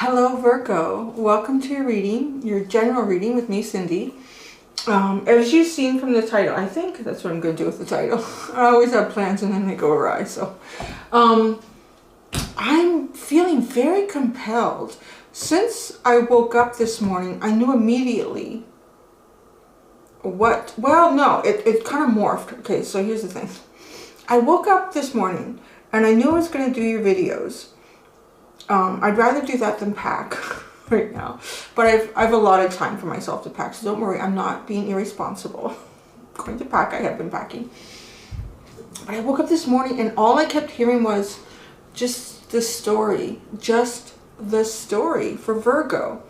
Hello Virgo, welcome to your reading, your general reading with me, Cindy. As you've seen from the title, I think that's what I'm going to do with the title. I always have plans and then they go awry. So I'm feeling very compelled. Since I woke up this morning, I knew immediately what, well, no, it kind of morphed. Okay, so here's the thing. I woke up this morning and I knew I was going to do your videos. I'd rather do that than pack right now, but I've allotted time for myself to pack, so don't worry, I'm not being irresponsible. I'm going to pack. I have been packing, but I woke up this morning and all I kept hearing was just the story for Virgo.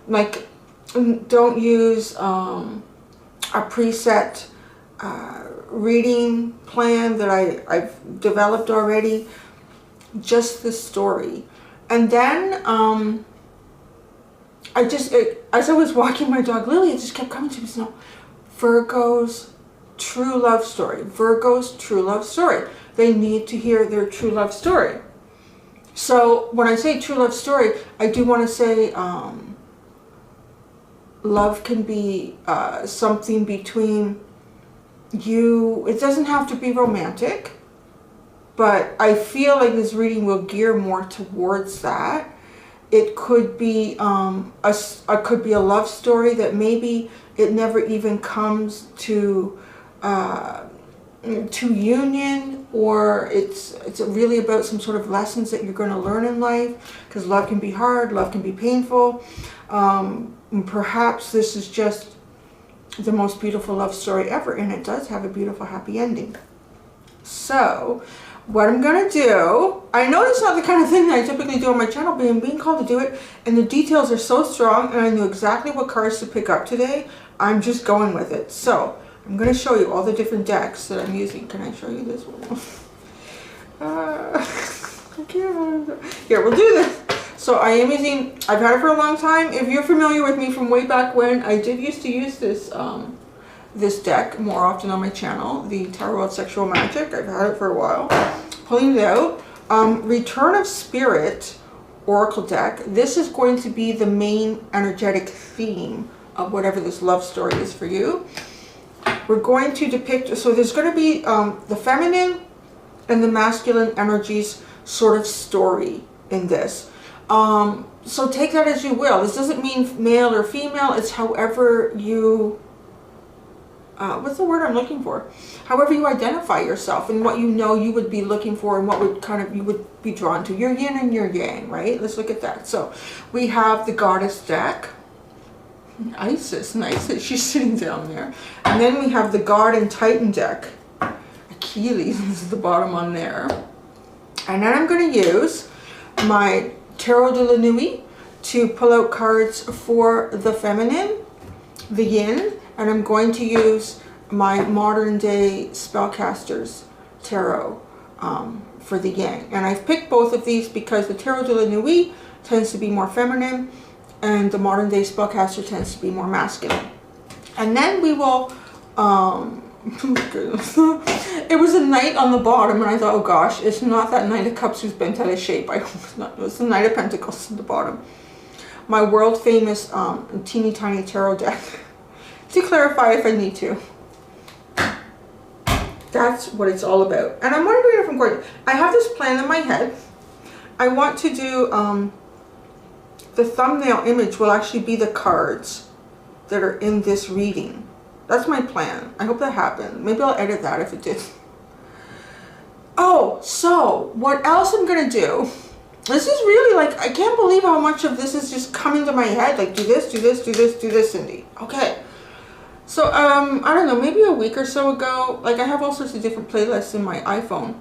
Like, don't use a preset reading plan that I've developed already, just the story. And then as I was walking my dog Lily, it just kept coming to me. So, Virgo's true love story. Virgo's true love story. They need to hear their true love story. So when I say true love story, I do want to say love can be something between you. It doesn't have to be romantic. But I feel like this reading will gear more towards that. It could be a love story that maybe it never even comes to union, or it's really about some sort of lessons that you're going to learn in life. Because love can be hard, love can be painful. Perhaps this is just the most beautiful love story ever, and it does have a beautiful happy ending. So what I'm going to do, I know it's not the kind of thing that I typically do on my channel, but I'm being called to do it, and the details are so strong, and I knew exactly what cards to pick up today. I'm just going with it. So I'm going to show you all the different decks that I'm using. Can I show you this one? I can't. Here, we'll do this. So I am using, I've had it for a long time. If you're familiar with me from way back when, I did used to use this this deck more often on my channel, the Tarot of Sexual Magic. I've had it for a while. Pulling it out. Return of Spirit Oracle deck. This is going to be the main energetic theme of whatever this love story is for you. We're going to depict, so there's going to be the feminine and the masculine energies sort of story in this. So take that as you will. This doesn't mean male or female. It's however you what's the word I'm looking for? However you identify yourself and what you know you would be looking for and what would kind of you would be drawn to. Your yin and your yang, right? Let's look at that. So we have the Goddess deck. Isis, nice. She's sitting down there. And then we have the God and Titan deck. Achilles is the bottom on there. And then I'm going to use my Tarot de la Nuit to pull out cards for the feminine, the yin, and I'm going to use my modern day SpellCaster's Tarot for the yang. And I've picked both of these because the Tarot de la Nuit tends to be more feminine and the modern day SpellCaster tends to be more masculine. And then we will, it was a Knight on the bottom and I thought, oh gosh, it's not that Knight of Cups who's bent out of shape. I hope it's not. It was the Knight of Pentacles at the bottom. My world famous teeny tiny tarot deck. To clarify if I need to. That's what it's all about. And I'm wondering if I'm going to, I have this plan in my head. I want to do, the thumbnail image will actually be the cards that are in this reading. That's my plan. I hope that happened. Maybe I'll edit that if it did. Oh, so what else I'm going to do. This is really like, I can't believe how much of this is just coming to my head. Like do this, do this, do this, do this, Cindy. Okay. So, I don't know, maybe a week or so ago, like I have all sorts of different playlists in my iPhone.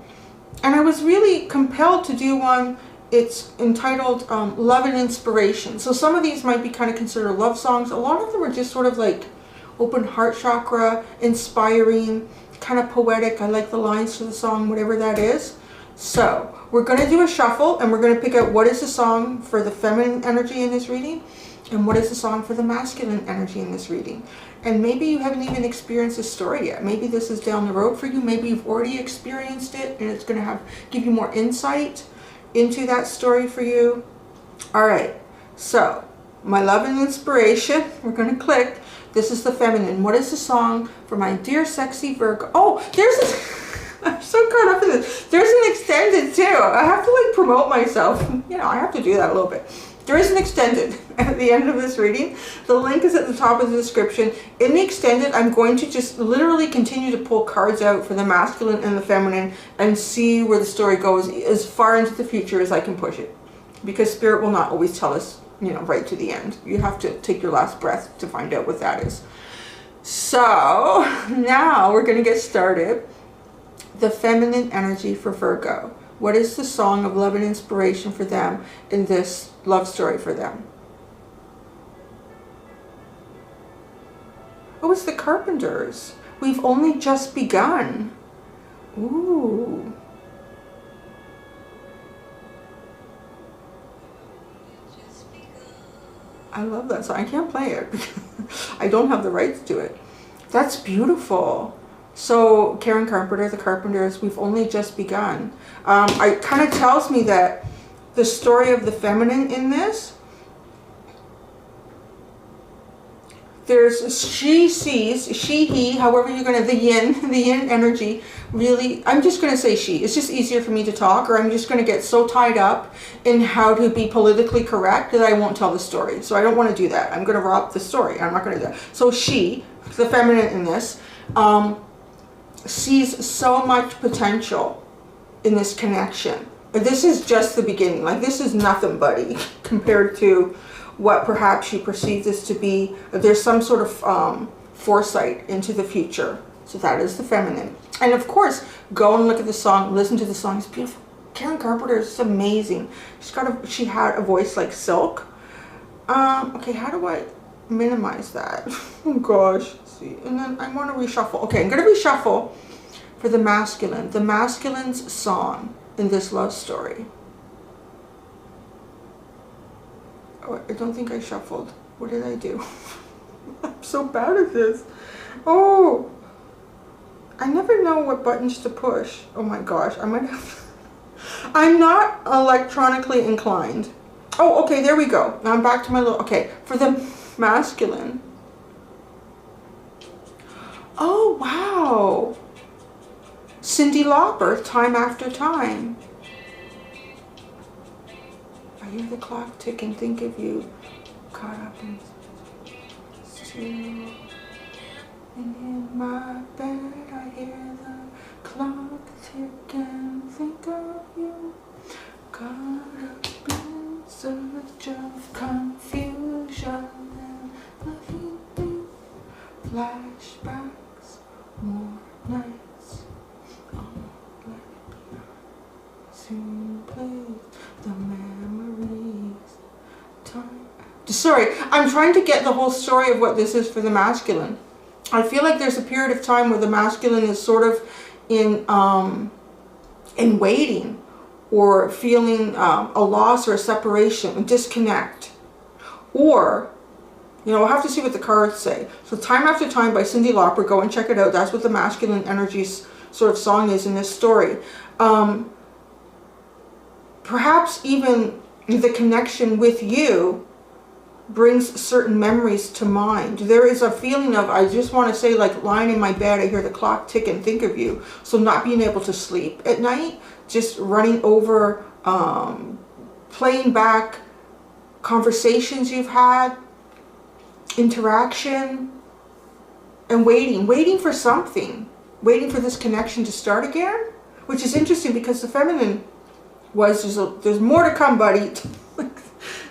And I was really compelled to do one. It's entitled Love and Inspiration. So some of these might be kind of considered love songs. A lot of them are just sort of like open heart chakra, inspiring, kind of poetic. I like the lines to the song, whatever that is. So we're going to do a shuffle and we're going to pick out what is the song for the feminine energy in this reading and what is the song for the masculine energy in this reading. And maybe you haven't even experienced this story yet. Maybe this is down the road for you. Maybe you've already experienced it and it's going to give you more insight into that story for you. All right. So, my love and inspiration, we're going to click. This is the feminine. What is the song for my dear sexy Virgo? Oh, there's a, I'm so caught up in this. There's an extended too. I have to like promote myself. You know, I have to do that a little bit. There is an extended at the end of this reading. The link is at the top of the description. In the extended, I'm going to just literally continue to pull cards out for the masculine and the feminine and see where the story goes as far into the future as I can push it. Because Spirit will not always tell us, you know, right to the end. You have to take your last breath to find out what that is. So now we're going to get started. The feminine energy for Virgo. What is the song of love and inspiration for them in this love story for them? Oh, it's the Carpenters. We've only just begun. Ooh. I love that song. I can't play it because I don't have the rights to it. That's beautiful. So Karen Carpenter, the Carpenters, we've only just begun. It kind of tells me that the story of the feminine in this, there's she sees, she, he, however you're going to, the yin energy, really, I'm just going to say she. It's just easier for me to talk, or I'm just going to get so tied up in how to be politically correct that I won't tell the story. So I don't want to do that. I'm going to rob the story. I'm not going to do that. So she, the feminine in this, sees so much potential in this connection. This is just the beginning. Like, this is nothing, buddy, compared to what perhaps she perceives this to be. There's some sort of foresight into the future. So that is the feminine. And of course, go and look at the song, listen to the song. It's beautiful. Karen Carpenter is amazing. She had a voice like silk. Okay, how do I minimize that? Oh gosh. See, and then I want to reshuffle. Okay, I'm going to reshuffle for the masculine. The masculine's song in this love story. Oh, I don't think I shuffled. What did I do? I'm so bad at this. Oh, I never know what buttons to push. Oh my gosh, I might have. I'm not electronically inclined. Oh, okay, there we go. Now I'm back to my little. Okay, for the masculine. Oh, wow. Cyndi Lauper, Time After Time. I hear the clock tick and think of you. Caught up in still. And in my bed I hear the clock tick and think of you. Caught up in search of confusion and nothing. Flashbacks, more nights. Simply the memories. Time. Sorry, I'm trying to get the whole story of what this is for the masculine. I feel like there's a period of time where the masculine is sort of in waiting, or feeling a loss or a separation, a disconnect, or, you know, we'll have to see what the cards say. So Time After Time by Cyndi Lauper, go and check it out. That's what the masculine energy's sort of song is in this story. Perhaps even the connection with you brings certain memories to mind. There is a feeling of, I just want to say, like lying in my bed, I hear the clock tick and think of you. So not being able to sleep at night, just running over, playing back conversations you've had, interaction, and waiting for something, waiting for this connection to start again, which is interesting because the feminine was, there's more to come, buddy.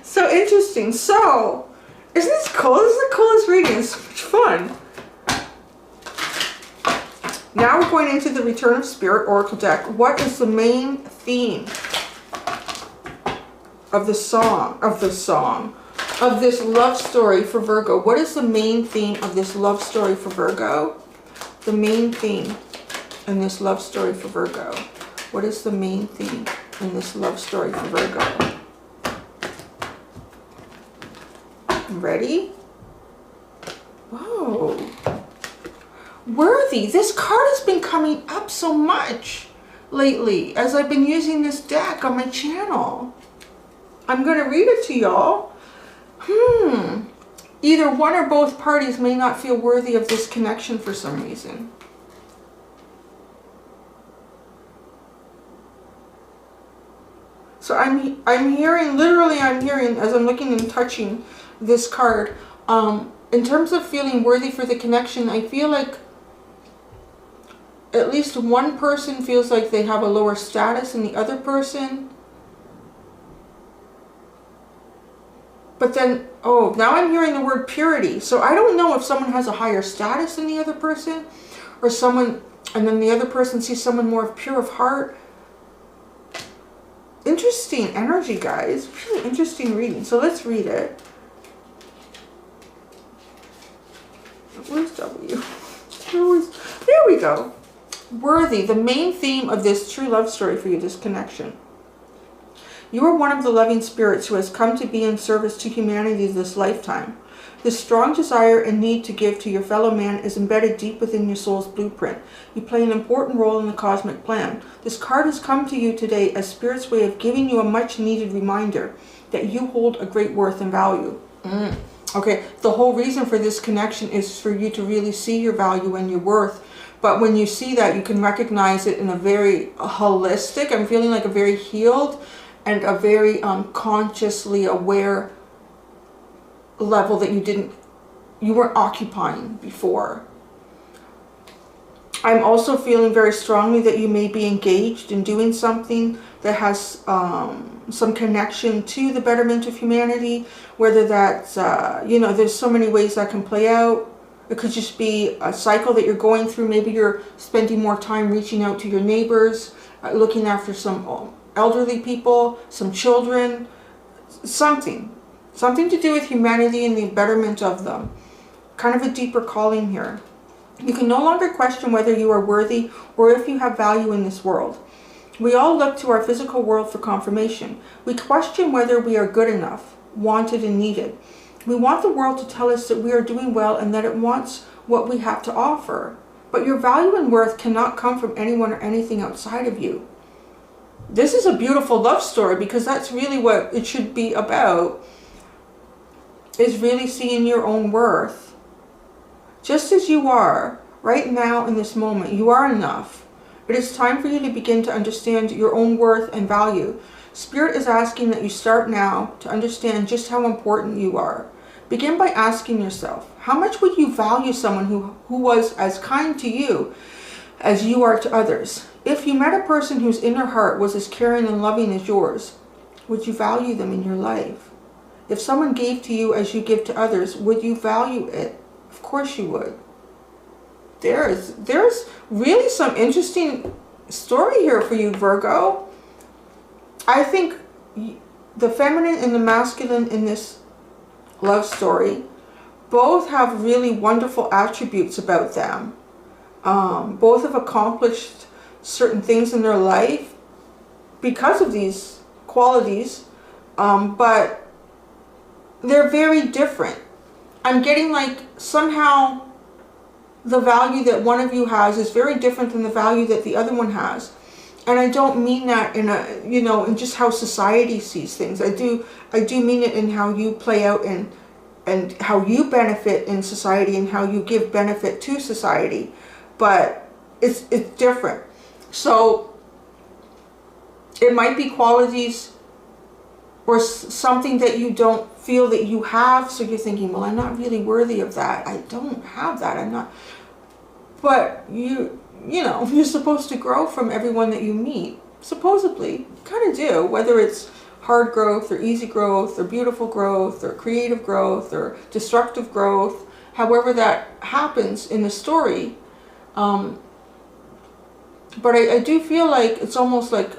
So interesting. So, isn't this cool? This is the coolest reading. It's so much fun. Now we're going into the Return of Spirit Oracle deck. What is the main theme of the song, of this love story for Virgo? What is the main theme of this love story for Virgo? The main theme in this love story for Virgo. What is the main theme in this love story for Virgo? Ready? Whoa. Worthy. This card has been coming up so much lately as I've been using this deck on my channel. I'm going to read it to y'all. Either one or both parties may not feel worthy of this connection for some reason. So I'm hearing, literally I'm hearing, as I'm looking and touching this card, in terms of feeling worthy for the connection, I feel like at least one person feels like they have a lower status than the other person. But then, oh, now I'm hearing the word purity. So I don't know if someone has a higher status than the other person, or someone, and then the other person sees someone more pure of heart. Interesting energy, guys. Really interesting reading. So let's read it. Where's W? There we go. Worthy, the main theme of this true love story for you, this connection. You are one of the loving spirits who has come to be in service to humanity this lifetime. This strong desire and need to give to your fellow man is embedded deep within your soul's blueprint. You play an important role in the cosmic plan. This card has come to you today as Spirit's way of giving you a much needed reminder that you hold a great worth and value. Okay, the whole reason for this connection is for you to really see your value and your worth. But when you see that, you can recognize it in a very holistic, I'm feeling like a very healed and a very consciously aware level that you weren't occupying before. I'm also feeling very strongly that you may be engaged in doing something that has some connection to the betterment of humanity, whether that's, you know, there's so many ways that can play out. It could just be a cycle that you're going through. Maybe you're spending more time reaching out to your neighbors, looking after some elderly people, some children, something to do with humanity and the betterment of them. Kind of a deeper calling here. You can no longer question whether you are worthy or if you have value in this world. We all look to our physical world for confirmation. We question whether we are good enough, wanted and needed. We want the world to tell us that we are doing well and that it wants what we have to offer. But your value and worth cannot come from anyone or anything outside of you. This is a beautiful love story, because that's really what it should be about, is really seeing your own worth. Just as you are, right now in this moment, you are enough. It is time for you to begin to understand your own worth and value. Spirit is asking that you start now to understand just how important you are. Begin by asking yourself, how much would you value someone who was as kind to you as you are to others? If you met a person whose inner heart was as caring and loving as yours, would you value them in your life? If someone gave to you as you give to others, would you value it? Of course you would. There's really some interesting story here for you, Virgo. I think the feminine and the masculine in this love story both have really wonderful attributes about them. Both have accomplished certain things in their life because of these qualities, but they're very different. I'm getting like somehow the value that one of you has is very different than the value that the other one has. And I don't mean that in a, you know, in just how society sees things. I do mean it in how you play out and how you benefit in society and how you give benefit to society. But it's different. So it might be qualities or something that you don't feel that you have. So you're thinking, well, I'm not really worthy of that. I don't have that. I'm not. But you know, you're supposed to grow from everyone that you meet. Supposedly, kind of do. Whether it's hard growth or easy growth or beautiful growth or creative growth or destructive growth. However that happens in the story. But I do feel like it's almost like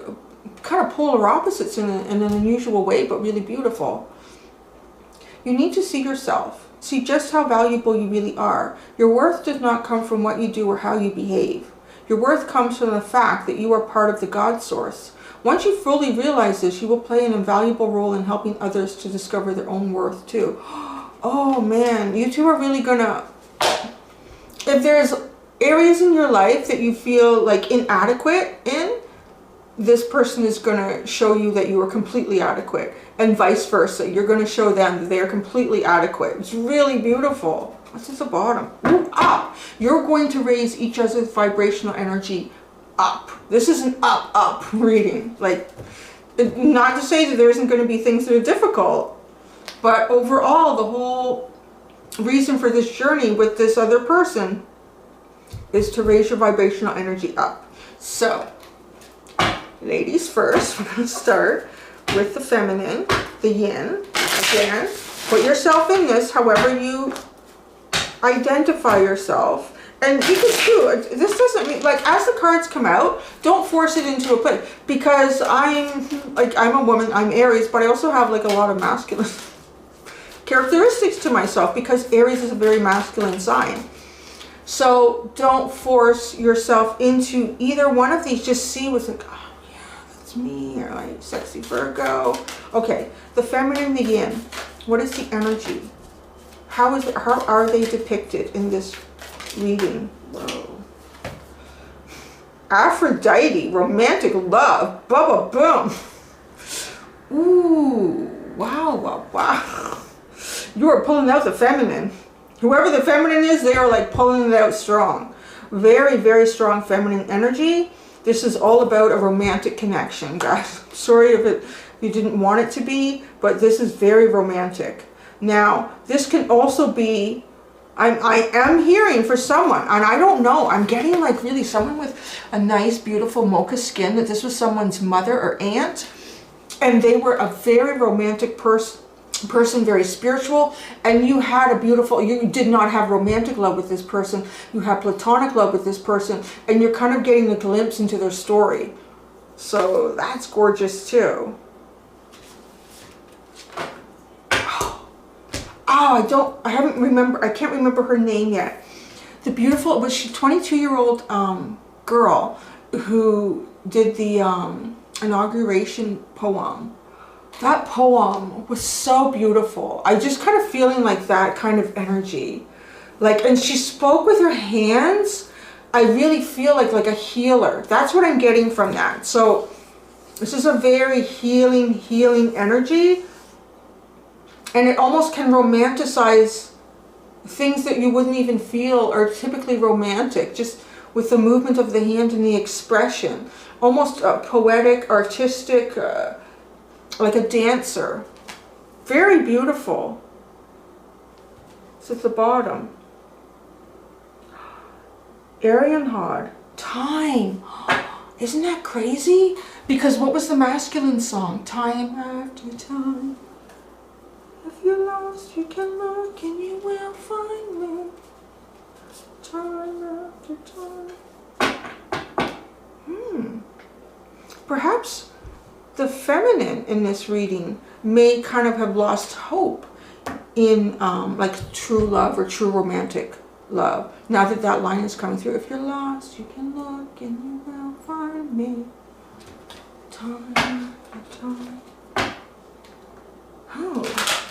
kind of polar opposites in an unusual way, but really beautiful. You need to see yourself. See just how valuable you really are. Your worth does not come from what you do or how you behave. Your worth comes from the fact that you are part of the God source. Once you fully realize this, you will play an invaluable role in helping others to discover their own worth too. Oh man, you two are really gonna... If there's areas in your life that you feel like inadequate in, this person is going to show you that you are completely adequate, and vice versa. You're going to show them that they are completely adequate. It's really beautiful. What's at the bottom? Ooh, up. You're going to raise each other's vibrational energy up. This is an up reading. Like, not to say that there isn't going to be things that are difficult, but overall, the whole reason for this journey with this other person is to raise your vibrational energy up. So, ladies first, we're going to start with the feminine, the yin. Again, put yourself in this however you identify yourself. And you can too, this doesn't mean, like, as the cards come out, don't force it into a place. Because I'm a woman, I'm Aries, but I also have like a lot of masculine characteristics to myself, because Aries is a very masculine sign. So don't force yourself into either one of these. Just see what's like, oh yeah, that's me, or like sexy Virgo. Okay, the feminine, the yin. What is the energy? How are they depicted in this reading? Whoa. Aphrodite, romantic love, bubba boom. Ooh, wow. You are pulling out the feminine. Whoever the feminine is, they are like pulling it out strong. Very, very strong feminine energy. This is all about a romantic connection, guys. Sorry if you didn't want it to be, but this is very romantic. Now, this can also be, I am hearing for someone, and I don't know, I'm getting like really someone with a nice, beautiful mocha skin, that this was someone's mother or aunt, and they were a very romantic person, very spiritual, and you had a beautiful, you did not have romantic love with this person, you had platonic love with this person, and you're kind of getting a glimpse into their story. So that's gorgeous too. Oh, I can't remember her name yet. The beautiful, was she 22-year-old girl who did the inauguration poem. That poem was so beautiful. I just kind of feeling like that kind of energy. Like, and she spoke with her hands. I really feel like a healer. That's what I'm getting from that. So this is a very healing energy. And it almost can romanticize things that you wouldn't even feel are typically romantic, just with the movement of the hand and the expression. Almost poetic, artistic, like a dancer. Very beautiful. It's at the bottom. Arianhad. Time. Isn't that crazy? Because what was the masculine song? Time after time. If you're lost, you can look and you will find me. Time after time. Perhaps the feminine in this reading may kind of have lost hope in like true love or true romantic love. Now that that line is coming through. If you're lost, you can look and you will find me. Time after time. Oh,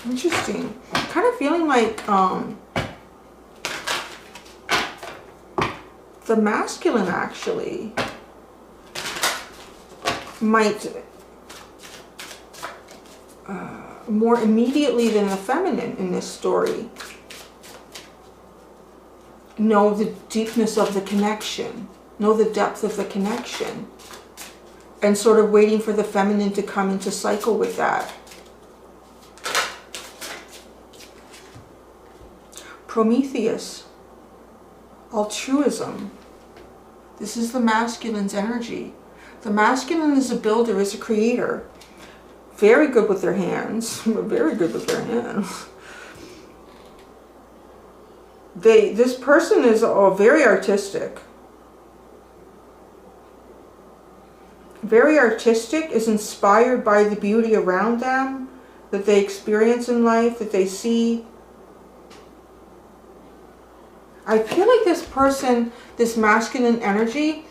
interesting. Kind of feeling like the masculine actually might more immediately than the feminine in this story know the deepness of the connection, know the depth of the connection, and sort of waiting for the feminine to come into cycle with that. Prometheus, altruism. This is the masculine's energy. The masculine is a builder, is a creator. Very good with their hands. Very good with their hands. This person is very artistic. Very artistic, is inspired by the beauty around them, that they experience in life, that they see. I feel like this person, this masculine energy,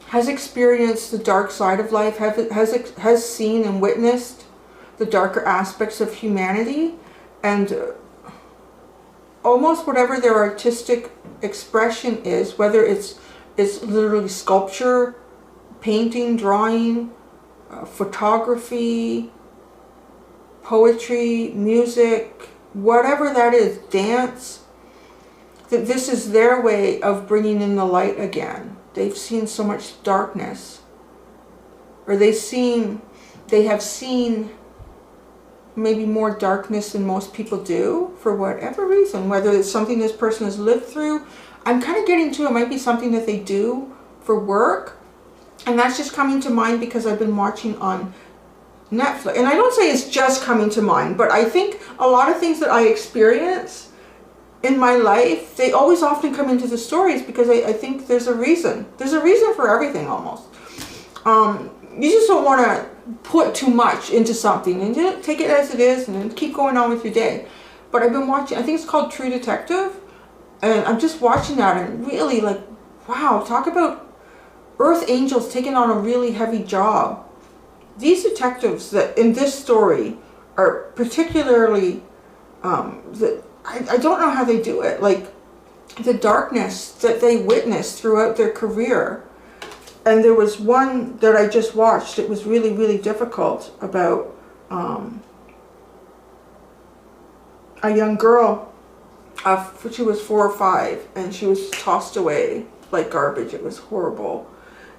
has experienced the dark side of life, has seen and witnessed the darker aspects of humanity, and almost whatever their artistic expression is, whether it's literally sculpture, painting, drawing, photography, poetry, music, whatever that is, dance, that this is their way of bringing in the light again. They've seen so much darkness, or they have seen maybe more darkness than most people do for whatever reason, whether it's something this person has lived through. I'm kind of getting to, it might be something that they do for work, and that's just coming to mind because I've been watching on Netflix. And I don't say it's just coming to mind, but I think a lot of things that I experience in my life, they always often come into the stories because I think there's a reason. There's a reason for everything almost. You just don't want to put too much into something and just take it as it is and then keep going on with your day. But I've been watching, I think it's called True Detective, and I'm just watching that and really like, wow, talk about Earth angels taking on a really heavy job. These detectives that in this story are particularly, I don't know how they do it, like the darkness that they witnessed throughout their career. And there was one that I just watched, it was really, really difficult, about a young girl, she was 4 or 5, and she was tossed away like garbage. It was horrible.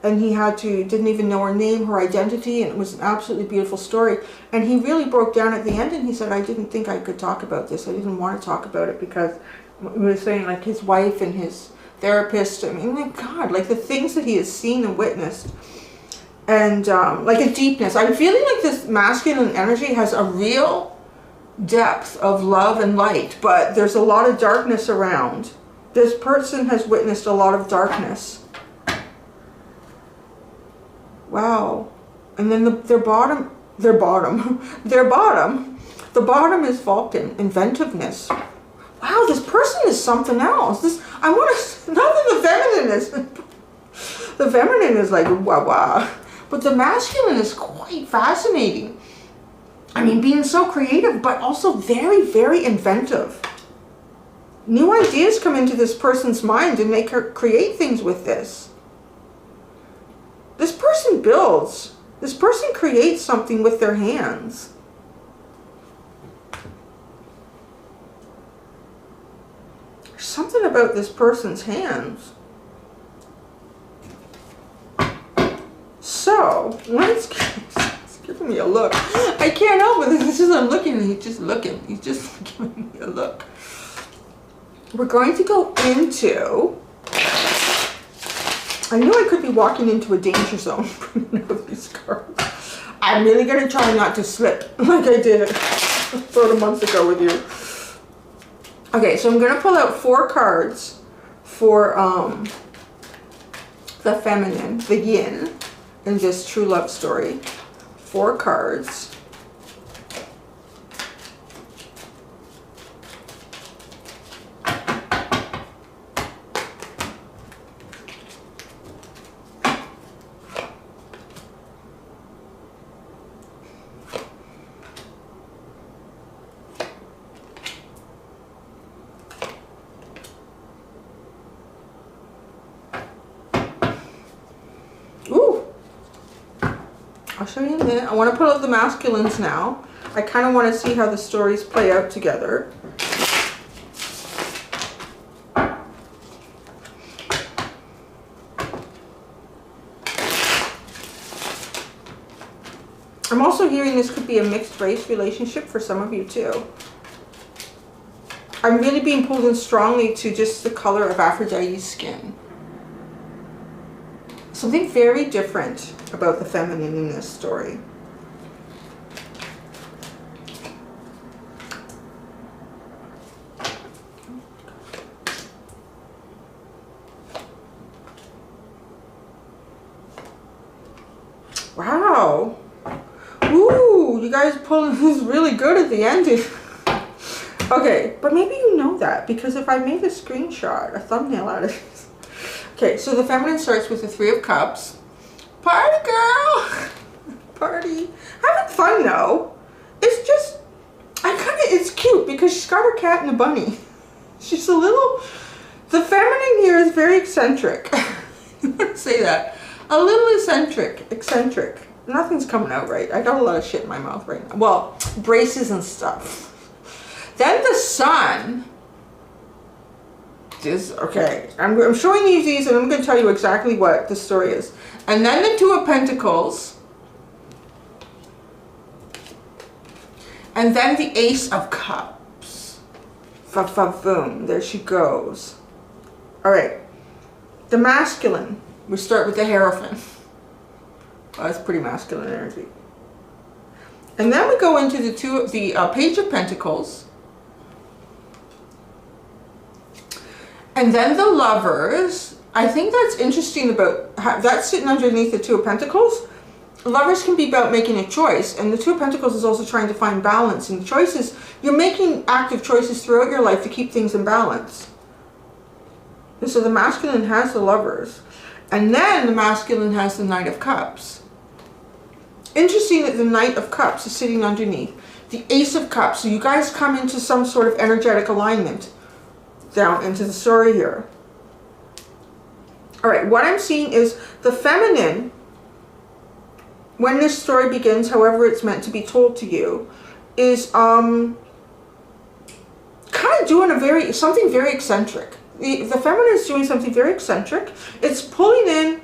And he didn't even know her name, her identity, and it was an absolutely beautiful story. And he really broke down at the end and he said, I didn't think I could talk about this. I didn't want to talk about it because he was saying like his wife and his therapist, I mean, my God, like the things that he has seen and witnessed. And like a deepness. I'm feeling like this masculine energy has a real depth of love and light, but there's a lot of darkness around. This person has witnessed a lot of darkness. Wow. And then the bottom is Vulcan, inventiveness. Wow, this person is something else. Not that the feminine is like wah, but the masculine is quite fascinating. I mean, being so creative, but also very, very inventive. New ideas come into this person's mind and they create things with this. This person builds. This person creates something with their hands. There's something about this person's hands. So, it's giving me a look. I can't help it. This is I'm looking and he's just looking. He's just giving me a look. We're going to go into... I knew I could be walking into a danger zone putting out these cards. I'm really going to try not to slip like I did about a month ago with you. Okay, so I'm going to pull out 4 cards for the feminine, the yin, in this true love story. 4 cards. I'll show you in a minute. I want to pull out the masculines now. I kind of want to see how the stories play out together. I'm also hearing this could be a mixed race relationship for some of you too. I'm really being pulled in strongly to just the color of Aphrodite's skin. Something very different about the feminine in this story. Wow. Ooh, you guys pulling this really good at the end. Okay, but maybe you know that because if I made a screenshot, a thumbnail out of this. Okay, so the feminine starts with the 3 of Cups. Party girl! Party. Having fun though. It's just, it's cute because she's got her cat and a bunny. She's a little, the feminine here is very eccentric. I want to say that. A little eccentric. Nothing's coming out right. I got a lot of shit in my mouth right now. Well, braces and stuff. Then the Sun is, okay, I'm showing you these and I'm going to tell you exactly what the story is. And then the Two of Pentacles. And then the Ace of Cups. Boom, there she goes. All right, the masculine. We start with the Hierophant. Oh, that's pretty masculine energy. And then we go into the Page of Pentacles. And then the Lovers. I think that's interesting about that's sitting underneath the Two of Pentacles. Lovers can be about making a choice, and the Two of Pentacles is also trying to find balance. And the choices, you're making active choices throughout your life to keep things in balance. And so the masculine has the Lovers. And then the masculine has the Knight of Cups. Interesting that the Knight of Cups is sitting underneath the Ace of Cups. So you guys come into some sort of energetic alignment down into the story here. All right, what I'm seeing is the feminine, when this story begins, however it's meant to be told to you, is kind of doing something very eccentric. The feminine is doing something very eccentric. It's pulling in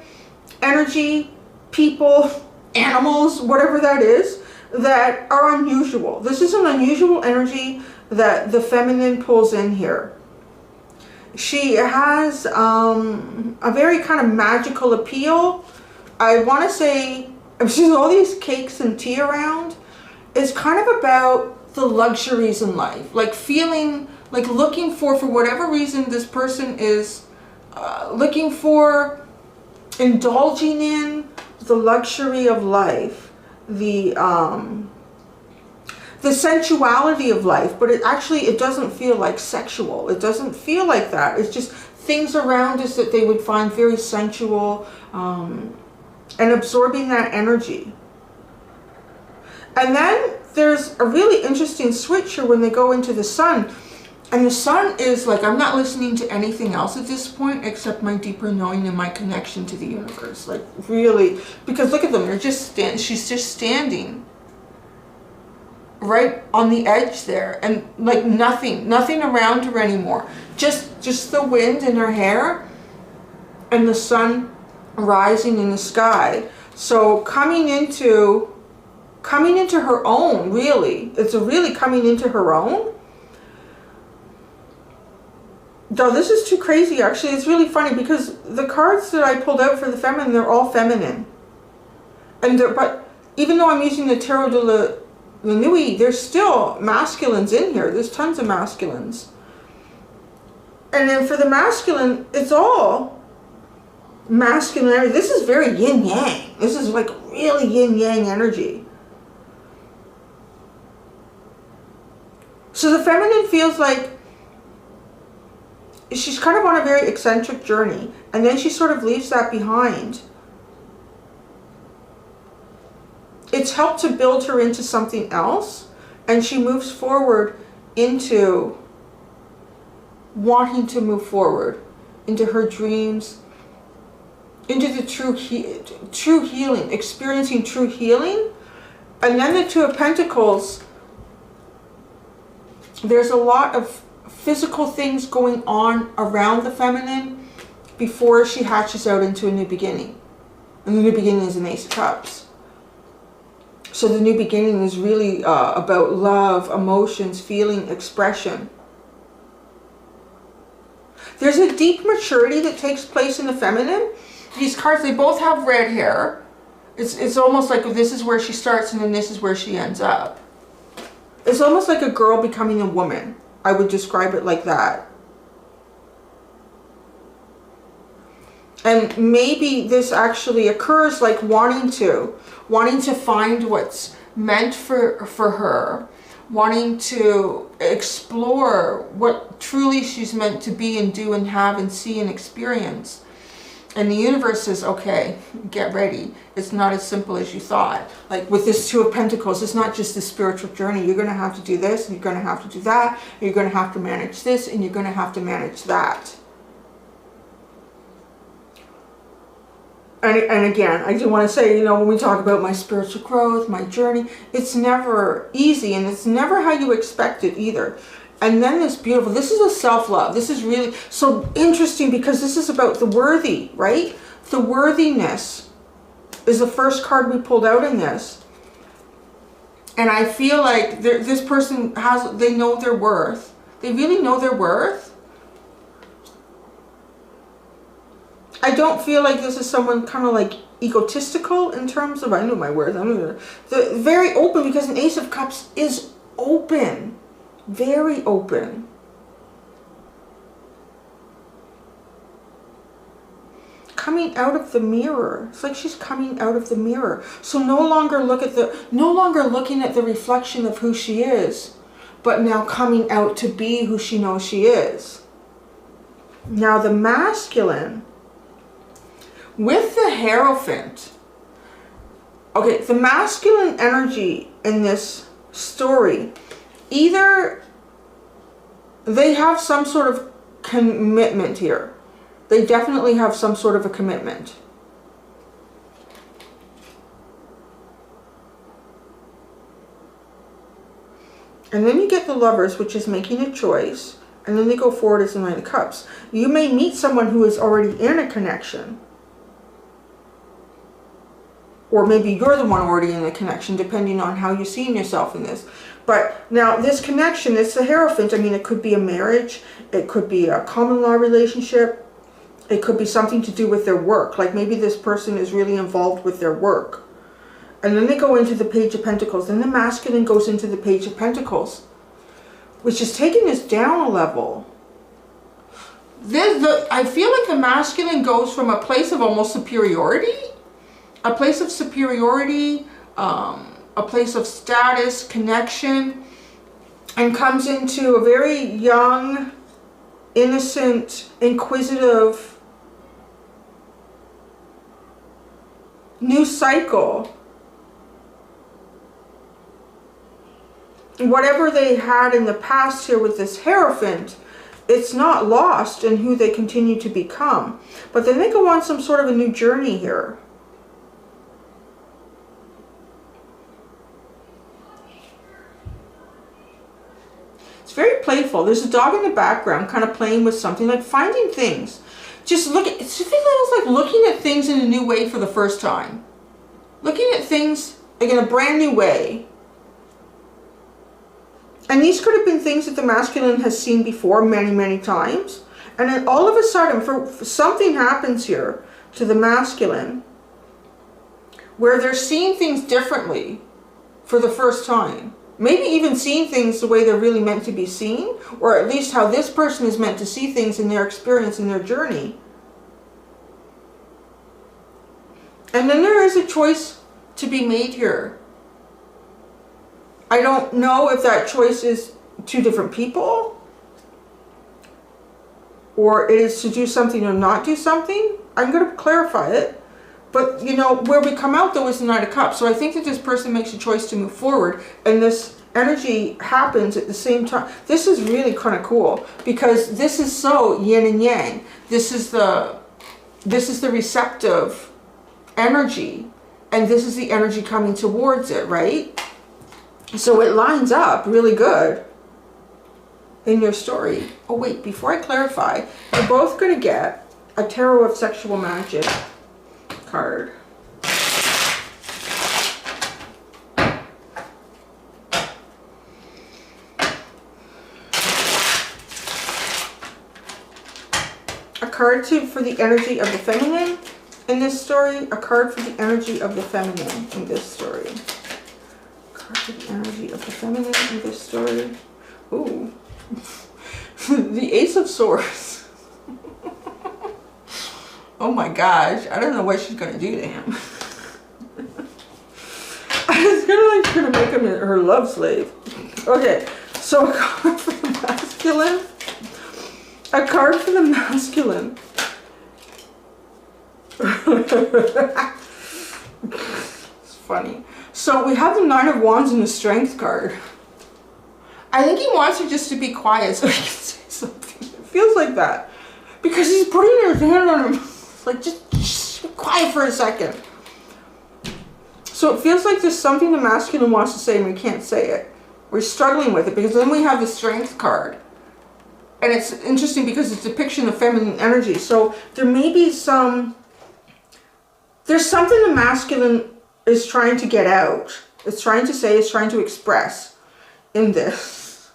energy, people, animals, whatever that is, that are unusual. This is an unusual energy that the feminine pulls in here. She has a very kind of magical appeal. I want to say, she's all these cakes and tea around. It's kind of about the luxuries in life, like feeling, like looking for whatever reason this person is looking for, indulging in the luxury of life, the sensuality of life, but it doesn't feel like sexual. It doesn't feel like that. It's just things around us that they would find very sensual, and absorbing that energy. And then there's a really interesting switch here when they go into the Sun. And the Sun is like, I'm not listening to anything else at this point except my deeper knowing and my connection to the universe. Like really, because look at them, they're just she's just standing right on the edge there, and like nothing around her anymore. Just the wind in her hair and the sun rising in the sky. So coming into her own, really. It's really coming into her own. Though this is too crazy, actually. It's really funny because the cards that I pulled out for the feminine, they're all feminine. But even though I'm using the Tarot de la Nuit, there's still masculines in here. There's tons of masculines. And then for the masculine, it's all masculine. This is very yin-yang. This is like really yin-yang energy. So the feminine feels like she's kind of on a very eccentric journey, and then she sort of leaves that behind. It's helped to build her into something else, and she moves forward into wanting to move forward into her dreams, into the true healing, experiencing true healing. And then the Two of Pentacles, there's a lot of physical things going on around the feminine before she hatches out into a new beginning. And the new beginning is an Ace of Cups. So the new beginning is really about love, emotions, feeling, expression. There's a deep maturity that takes place in the feminine. These cards, they both have red hair. It's almost like this is where she starts and then this is where she ends up. It's almost like a girl becoming a woman. I would describe it like that. And maybe this actually occurs like wanting to find what's meant for her, wanting to explore what truly she's meant to be and do and have and see and experience. And the universe says, okay, get ready. It's not as simple as you thought. Like with this Two of Pentacles, it's not just a spiritual journey. You're going to have to do this, and you're going to have to do that, and you're going to have to manage this, and you're going to have to manage that. and again, I do want to say, you know, when we talk about my spiritual growth, my journey, it's never easy, and it's never how you expect it either. And then this beautiful, this is a self-love. This is really so interesting because this is about the worthy, right? The worthiness is the first card we pulled out in this. And I feel like this person they know their worth. They really know their worth. I don't feel like this is someone kind of like egotistical in terms of, I know my worth. Very open, because an Ace of Cups is open. Very open. Coming out of the mirror. It's like she's coming out of the mirror. So no longer looking at the reflection of who she is, but now coming out to be who she knows she is. Now the masculine with the Hierophant. Okay, the masculine energy in this story, either they have some sort of commitment here. They definitely have some sort of a commitment. And then you get the Lovers, which is making a choice. And then they go forward as the Nine of Cups. You may meet someone who is already in a connection. Or maybe you're the one already in a connection, depending on how you're seeing yourself in this. But now this connection, it's the Hierophant. I mean, it could be a marriage. It could be a common law relationship. It could be something to do with their work. Like maybe this person is really involved with their work. And then they go into the Page of Pentacles. Then the masculine goes into the Page of Pentacles, which is taking this down a level. I feel like the masculine goes from a place of almost superiority. A place of superiority, a place of status, connection, and comes into a very young, innocent, inquisitive, new cycle. Whatever they had in the past here with this Hierophant, it's not lost in who they continue to become. But then they go on some sort of a new journey here. Very playful. There's a dog in the background kind of playing with something, like finding things. Just look at, it's like looking at things in a new way for the first time. Looking at things like in a brand new way. And these could have been things that the masculine has seen before many, many times. And then all of a sudden, for something happens here to the masculine where they're seeing things differently for the first time. Maybe even seeing things the way they're really meant to be seen, or at least how this person is meant to see things in their experience, in their journey. And then there is a choice to be made here. I don't know if that choice is two different people, or it is to do something or not do something. I'm going to clarify it. But, you know, where we come out, though, is the Knight of Cups. So I think that this person makes a choice to move forward, and this energy happens at the same time. This is really kind of cool, because this is so yin and yang. This is the receptive energy, and this is the energy coming towards it, right? So it lines up really good in your story. Oh, wait, before I clarify, you're both going to get a Tarot of Sexual Magic card. A card for the energy of the feminine in this story. A card for the energy of the feminine in this story. A card for the energy of the feminine in this story. Ooh. The Ace of Swords. Oh my gosh, I don't know what she's gonna do to him. It's kind of like she's gonna make him her love slave. Okay, so a card for the masculine. A card for the masculine. It's funny. So we have the Nine of Wands and the Strength card. I think he wants her just to be quiet so he can say something. It feels like that. Because he's putting his hand on him. Like, just quiet for a second. So it feels like there's something the masculine wants to say and we can't say it. We're struggling with it because then we have the Strength card. And it's interesting because it's a depiction of feminine energy. So there may be there's something the masculine is trying to get out. It's trying to say, it's trying to express in this.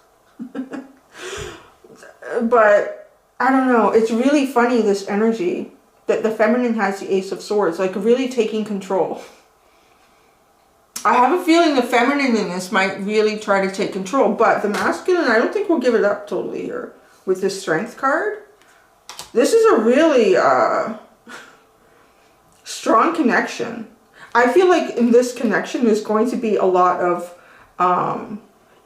But I don't know. It's really funny, this energy that the feminine has the Ace of Swords, like really taking control. I have a feeling the feminine in this might really try to take control, but the masculine, I don't think will give it up totally here with this Strength card. This is a really strong connection. I feel like in this connection, there's going to be a lot of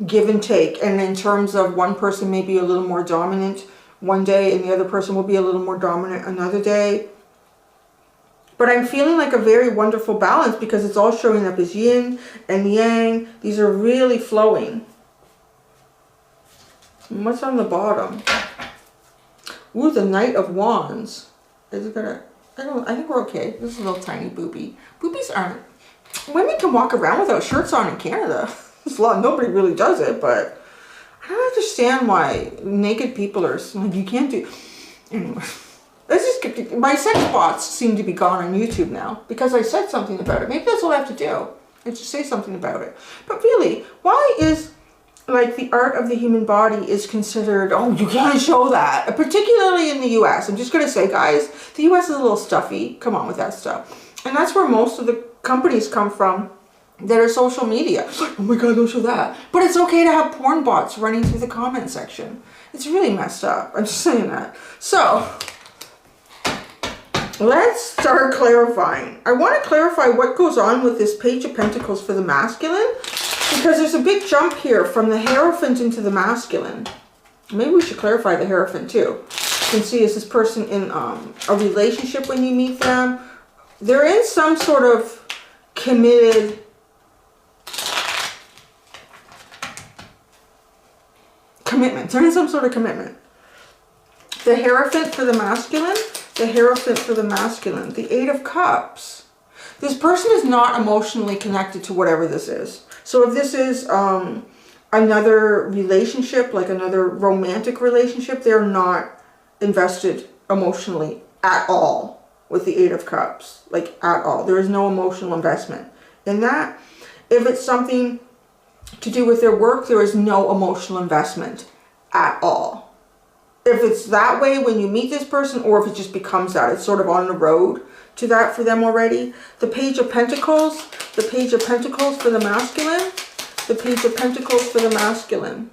give and take. And in terms of one person may be a little more dominant one day and the other person will be a little more dominant another day. But I'm feeling like a very wonderful balance because it's all showing up as yin and yang. These are really flowing. And what's on the bottom? Ooh, the Knight of Wands. Is it gonna... I think we're okay. This is a little tiny booby. Boobies aren't... Women can walk around without shirts on in Canada. There's a lot... Nobody really does it, but... I don't understand why naked people are... Like, you can't do... Anyway... My sex bots seem to be gone on YouTube now because I said something about it. Maybe that's all I have to do. Is just say something about it. But really, why is like the art of the human body is considered, oh, you can't show that, particularly in the US. I'm just going to say, guys, the US is a little stuffy. Come on with that stuff. And that's where most of the companies come from that are social media. Oh my God, don't show that. But it's okay to have porn bots running through the comment section. It's really messed up. I'm just saying that. So... let's start clarifying. I want to clarify what goes on with this Page of Pentacles for the masculine, because there's a big jump here from the Hierophant into the masculine. Maybe we should clarify the Hierophant too. You can see, is this person in a relationship when you meet them? They're in some sort of committed commitment. They're in some sort of commitment. The Hierophant for the masculine. The Hierophant for the masculine. The Eight of Cups. This person is not emotionally connected to whatever this is. So if this is another relationship, like another romantic relationship, they're not invested emotionally at all with the Eight of Cups. Like at all. There is no emotional investment in that. If it's something to do with their work, there is no emotional investment at all. If it's that way when you meet this person, or if it just becomes that, it's sort of on the road to that for them already. The Page of Pentacles, the Page of Pentacles for the masculine, the Page of Pentacles for the masculine.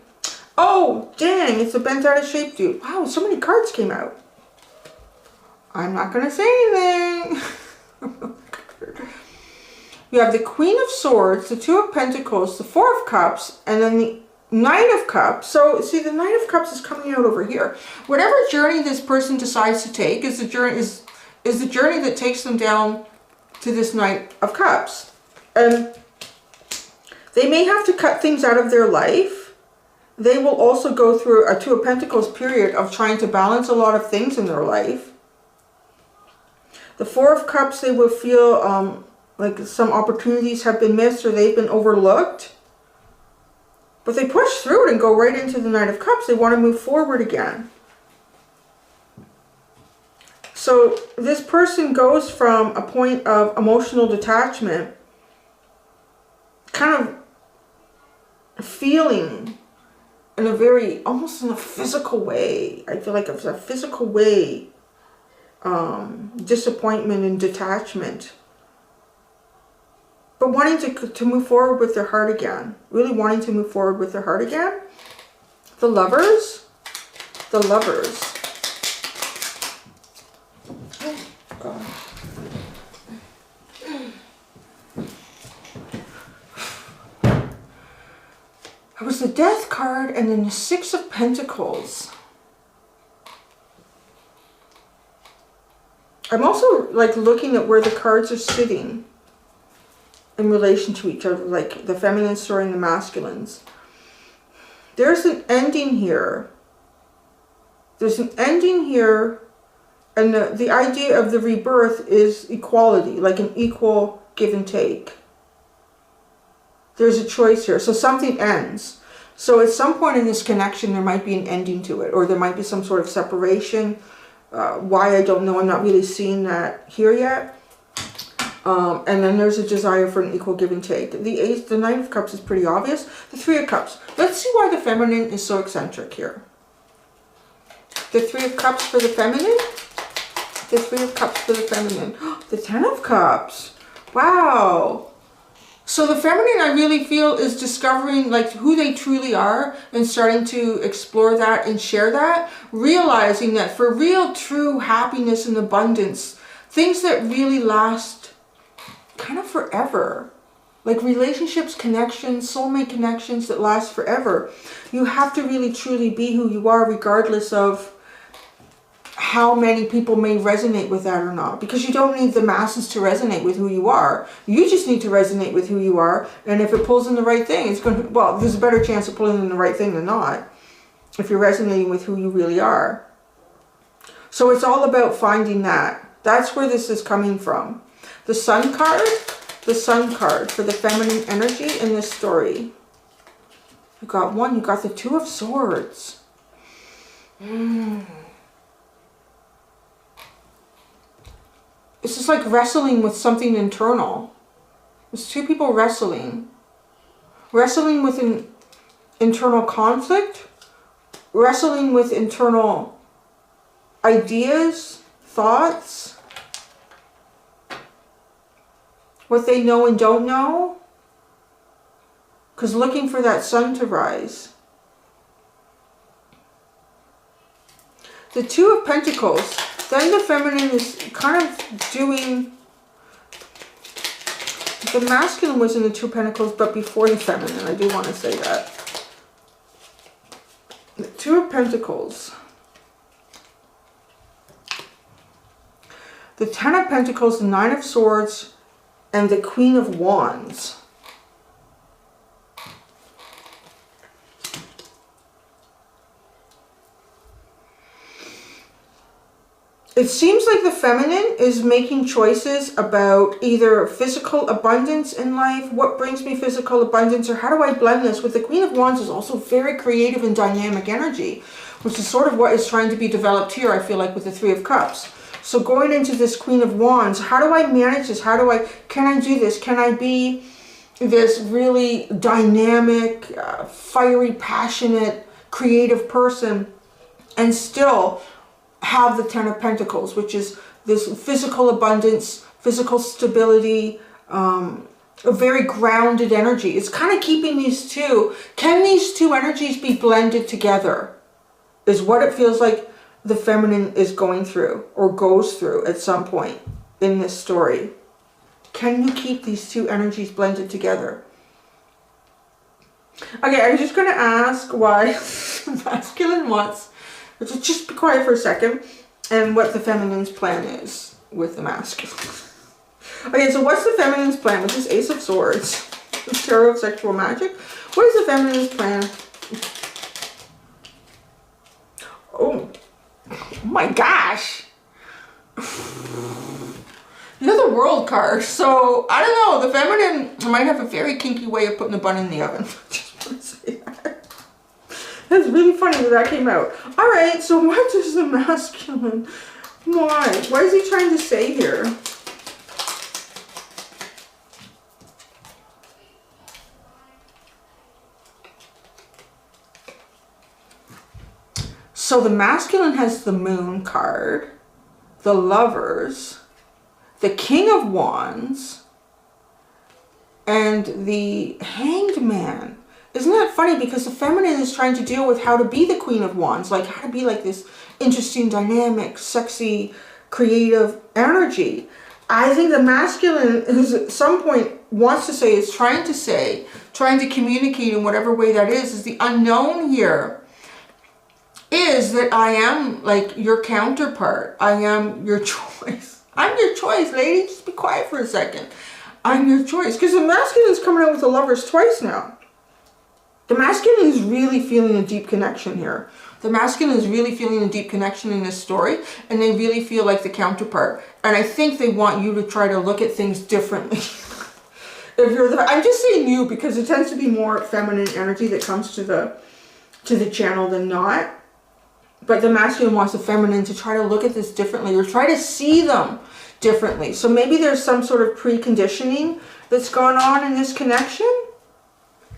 Oh, dang, it's a bent out of shape dude. Wow, so many cards came out. I'm not going to say anything. You have the Queen of Swords, the Two of Pentacles, the Four of Cups, and then the Knight of Cups. So see, the Knight of Cups is coming out over here. Whatever journey this person decides to take is the journey that takes them down to this Knight of Cups. And they may have to cut things out of their life. They will also go through a Two of Pentacles period of trying to balance a lot of things in their life. The Four of Cups, they will feel like some opportunities have been missed or they've been overlooked. But they push through it and go right into the Knight of Cups. They want to move forward again. So this person goes from a point of emotional detachment, kind of feeling in a very, almost in a physical way. I feel like it's a physical way, disappointment and detachment. But wanting to move forward with their heart again. Really wanting to move forward with their heart again. The Lovers. The Lovers. Oh, God. It was the Death card and then the Six of Pentacles. I'm also like looking at where the cards are sitting in relation to each other, like the feminine story and the masculines. There's an ending here. There's an ending here And the idea of the rebirth is equality, like an equal give and take. There's a choice here. So something ends. So at some point in this connection, there might be an ending to it, or there might be some sort of separation. Why, I don't know. I'm not really seeing that here yet. And then there's a desire for an equal give and take. The Knight of Cups is pretty obvious. The Three of Cups. Let's see why the feminine is so eccentric here. The Three of Cups for the feminine. The Three of Cups for the feminine. The Ten of Cups. Wow. So the feminine, I really feel, is discovering like who they truly are and starting to explore that and share that. Realizing that for real, true happiness and abundance, things that really last kind of forever, like relationships, connections, soulmate connections that last forever, you have to really truly be who you are, regardless of how many people may resonate with that or not, because you don't need the masses to resonate with who you are. You just need to resonate with who you are, and if it pulls in the right thing, it's going to, well, there's a better chance of pulling in the right thing than not, if you're resonating with who you really are. So it's all about finding that. That's where this is coming from. The Sun card for the feminine energy in this story. You got one, you got the Two of Swords. It's just like wrestling with something internal. There's two people wrestling. Wrestling with an internal conflict. Wrestling with internal ideas, thoughts. What they know and don't know. Because looking for that sun to rise. The Two of Pentacles. Then the feminine is kind of doing, the masculine was in the Two of Pentacles, but before the feminine, I do want to say that. The Two of Pentacles. The Ten of Pentacles, the Nine of Swords, and the Queen of Wands. It seems like the feminine is making choices about either physical abundance in life, what brings me physical abundance, or how do I blend this. With the Queen of Wands is also very creative and dynamic energy, which is sort of what is trying to be developed here, I feel like, with the Three of Cups. So going into this Queen of Wands, how do I manage this? Can I do this? Can I be this really dynamic, fiery, passionate, creative person and still have the Ten of Pentacles, which is this physical abundance, physical stability, a very grounded energy. It's kind of keeping these two. Can these two energies be blended together? Is what it feels like the feminine is going through or goes through at some point in this story. Can you keep these two energies blended together? Okay, I'm just going to ask why masculine wants. Just be quiet for a second, and what the feminine's plan is with the masculine. Okay, so what's the feminine's plan with this Ace of Swords? The Tarot of Sexual Magic. What is the feminine's plan? Oh my gosh. You're the World card, so I don't know. The feminine might have a very kinky way of putting a bun in the oven. Just want to say that. That's really funny that came out. All right, so what does the masculine, why is he trying to say here? So the masculine has the Moon card, the Lovers, the King of Wands, and the Hanged Man. Isn't that funny? Because the feminine is trying to deal with how to be the Queen of Wands, like how to be like this interesting, dynamic, sexy, creative energy. I think the masculine, who's at some point wants to say, is trying to communicate in whatever way that is the unknown here. Is that I am like your counterpart. I am your choice. I'm your choice, lady. Just be quiet for a second. I'm your choice. Because the masculine is coming out with the Lovers twice now. The masculine is really feeling a deep connection here. The masculine is really feeling a deep connection in this story, and they really feel like the counterpart. And I think they want you to try to look at things differently. If you're the, I'm just saying you because it tends to be more feminine energy that comes to the channel than not. But the masculine wants the feminine to try to look at this differently or try to see them differently. So maybe there's some sort of preconditioning that's going on in this connection.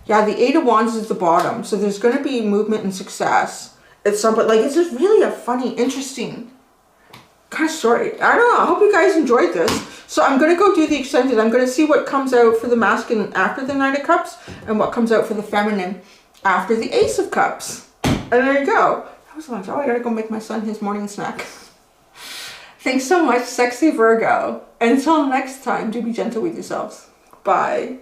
Yeah, the Eight of Wands is the bottom. So there's going to be movement and success at some point. Like, it's just really a funny, interesting kind of story. I don't know. I hope you guys enjoyed this. So I'm going to go do the extended. I'm going to see what comes out for the masculine after the Knight of Cups and what comes out for the feminine after the Ace of Cups. And there you go. That was lunch. Oh, I got to go make my son his morning snack. Thanks so much, sexy Virgo. Until next time, do be gentle with yourselves. Bye.